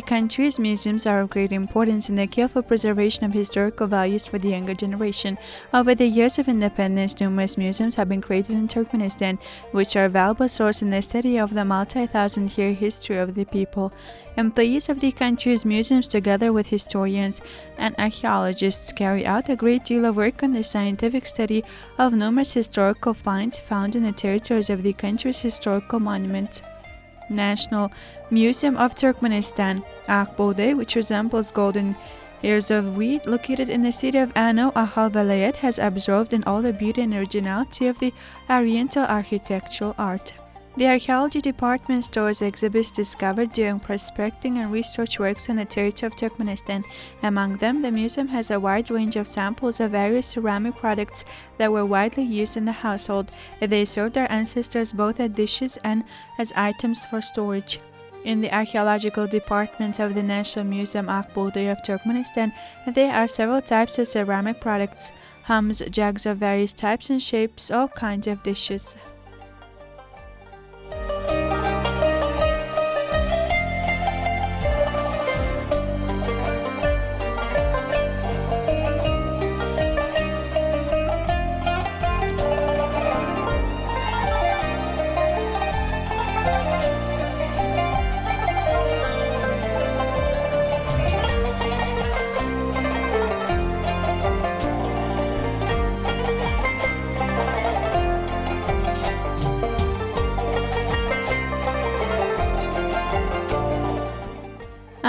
country's museums are of great importance in the careful preservation of historical values for the younger generation. Over the years of independence, numerous museums have been created in Turkmenistan, which are a valuable source in the study of the multi-thousand-year history of the people. Employees of the country's museums, together with historians and archaeologists, carry out a great deal of work on the scientific study of numerous historical finds found in the territories of the country's historical monuments. National Museum of Turkmenistan, Akbuğday, which resembles golden ears of wheat, located in the city of Ano, Ahal Velayet, has absorbed in all the beauty and originality of the Oriental architectural art. The archaeology department stores exhibits discovered during prospecting and research works on the territory of Turkmenistan. Among them, the museum has a wide range of samples of various ceramic products that were widely used in the household. They served our ancestors both as dishes and as items for storage. In the archaeological department of the National Museum Akbuğday of Turkmenistan, there are several types of ceramic products, hums, jugs of various types and shapes, all kinds of dishes.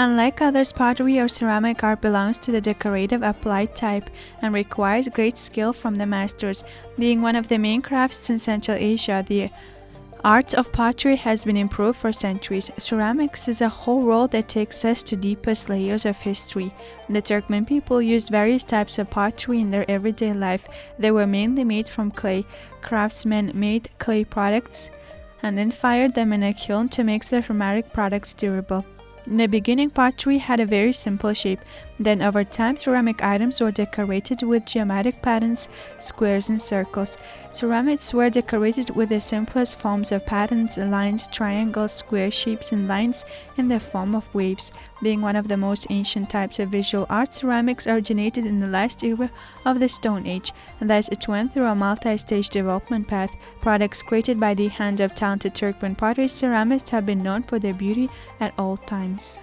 Unlike others, pottery or ceramic art belongs to the decorative applied type and requires great skill from the masters. Being one of the main crafts in Central Asia, the art of pottery has been improved for centuries. Ceramics is a whole world that takes us to deepest layers of history. The Turkmen people used various types of pottery in their everyday life. They were mainly made from clay. Craftsmen made clay products and then fired them in a kiln to make their ceramic products durable. In the beginning, pottery had a very simple shape. Then, over time, ceramic items were decorated with geometric patterns, squares and circles. Ceramics were decorated with the simplest forms of patterns, lines, triangles, square shapes, and lines in the form of waves. Being one of the most ancient types of visual art, ceramics originated in the last era of the Stone Age, and thus it went through a multi-stage development path. Products created by the hand of talented Turkmen potters, ceramists have been known for their beauty at all times.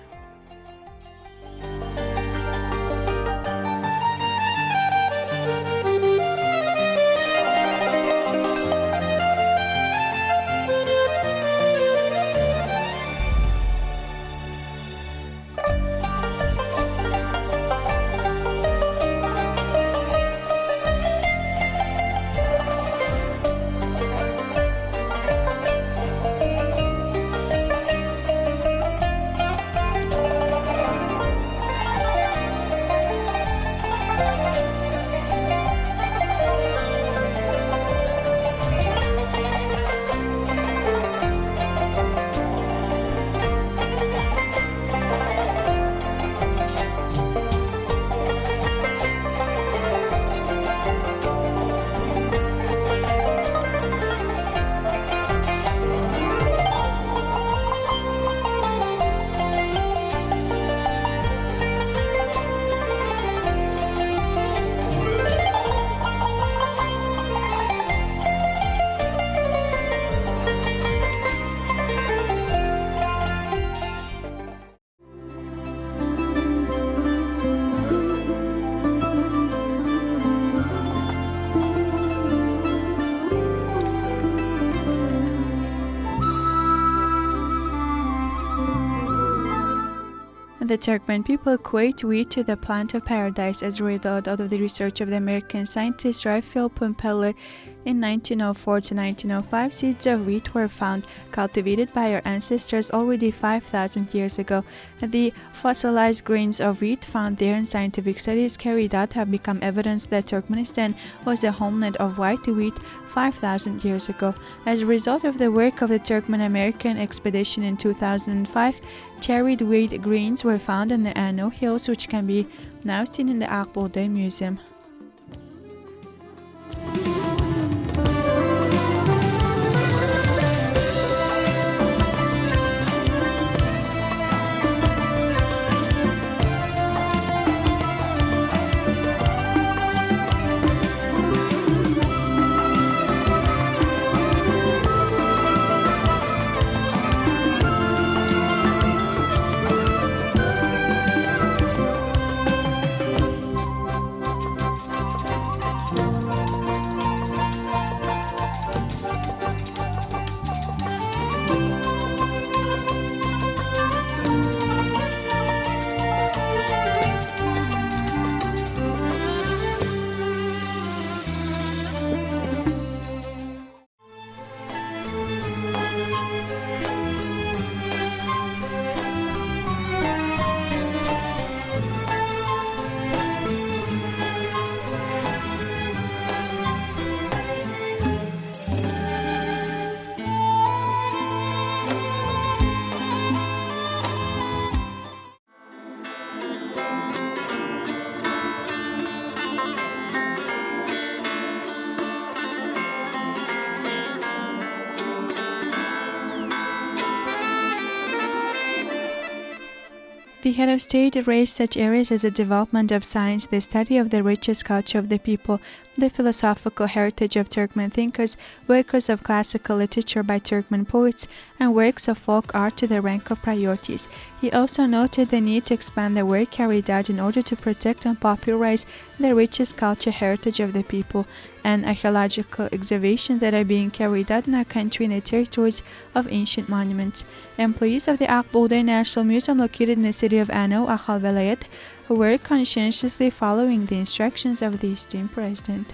The Turkmen people equate wheat to the plant of paradise as a result of the research of the American scientist Raphael Pumpelly. In 1904 to 1905, seeds of wheat were found, cultivated by our ancestors already 5,000 years ago. The fossilized grains of wheat found there in scientific studies carried out have become evidence that Turkmenistan was the homeland of white wheat 5,000 years ago. As a result of the work of the Turkmen-American expedition in 2005, cherried wheat grains were found in the Ano Hills, which can be now seen in the Akbuğday Museum. The head of state raised such areas as the development of science, the study of the richest culture of the people, the philosophical heritage of Turkmen thinkers, works of classical literature by Turkmen poets, and works of folk art to the rank of priorities. He also noted the need to expand the work carried out in order to protect and popularize the richest culture heritage of the people, and archaeological excavations that are being carried out in our country in the territories of ancient monuments. Employees of the Akbuğday National Museum located in the city of Ano, Akhal Velayet, who were conscientiously following the instructions of the esteemed president.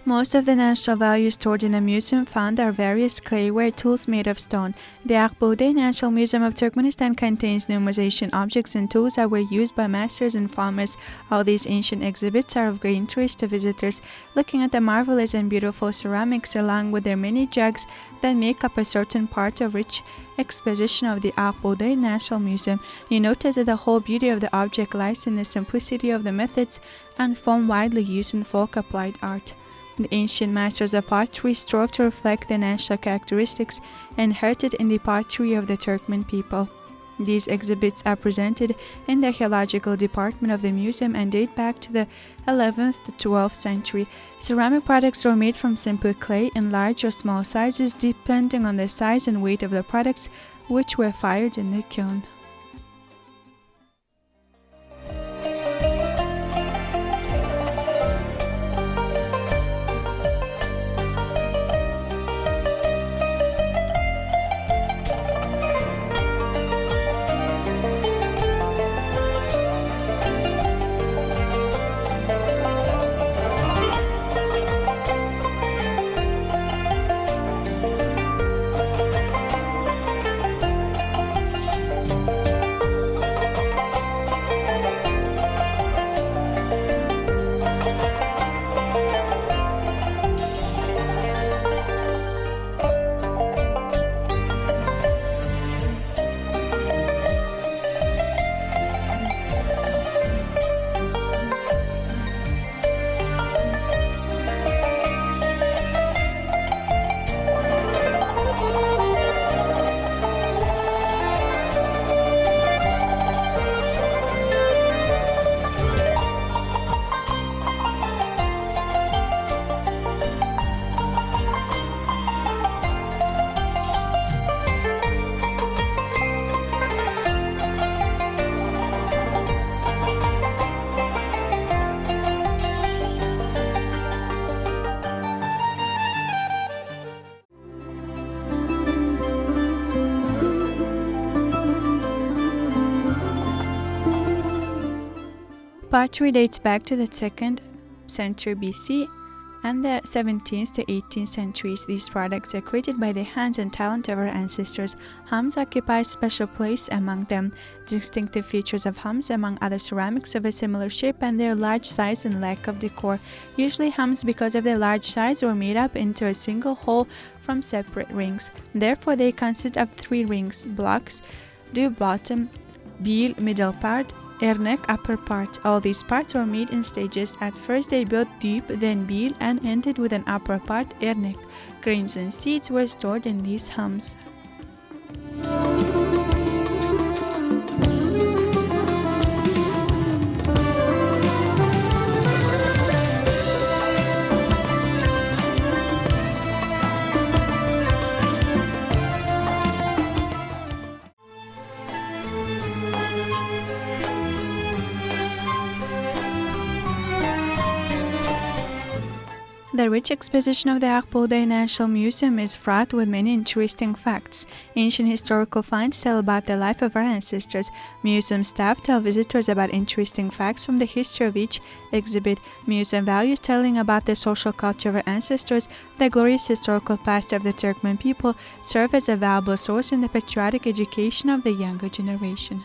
Most of the national values stored in the museum found are various clayware tools made of stone. The Akbuğday National Museum of Turkmenistan contains numerous ancient objects and tools that were used by masters and farmers. All these ancient exhibits are of great interest to visitors. Looking at the marvelous and beautiful ceramics along with their many jugs that make up a certain part of rich exposition of the Akbuğday National Museum, you notice that the whole beauty of the object lies in the simplicity of the methods and form widely used in folk applied art. The ancient masters of pottery strove to reflect the national characteristics inherited in the pottery of the Turkmen people. These exhibits are presented in the archaeological department of the museum and date back to the 11th to 12th century. Ceramic products were made from simple clay in large or small sizes depending on the size and weight of the products, which were fired in the kiln. Pottery dates back to the 2nd century BC and the 17th to 18th centuries. These products are created by the hands and talent of our ancestors. Hums occupy a special place among them. Distinctive features of hums, among other ceramics of a similar shape and their large size and lack of decor. Usually hums, because of their large size, were made up into a single hole from separate rings. Therefore, they consist of 3 rings, blocks, due bottom, bil middle part, ernek upper part. All these parts were made in stages. At first they built deep, then bil, and ended with an upper part, ernek. Grains and seeds were stored in these hums. The rich exposition of the Akbuğday National Museum is fraught with many interesting facts. Ancient historical finds tell about the life of our ancestors. Museum staff tell visitors about interesting facts from the history of each exhibit. Museum values telling about the social culture of our ancestors. The glorious historical past of the Turkmen people serve as a valuable source in the patriotic education of the younger generation.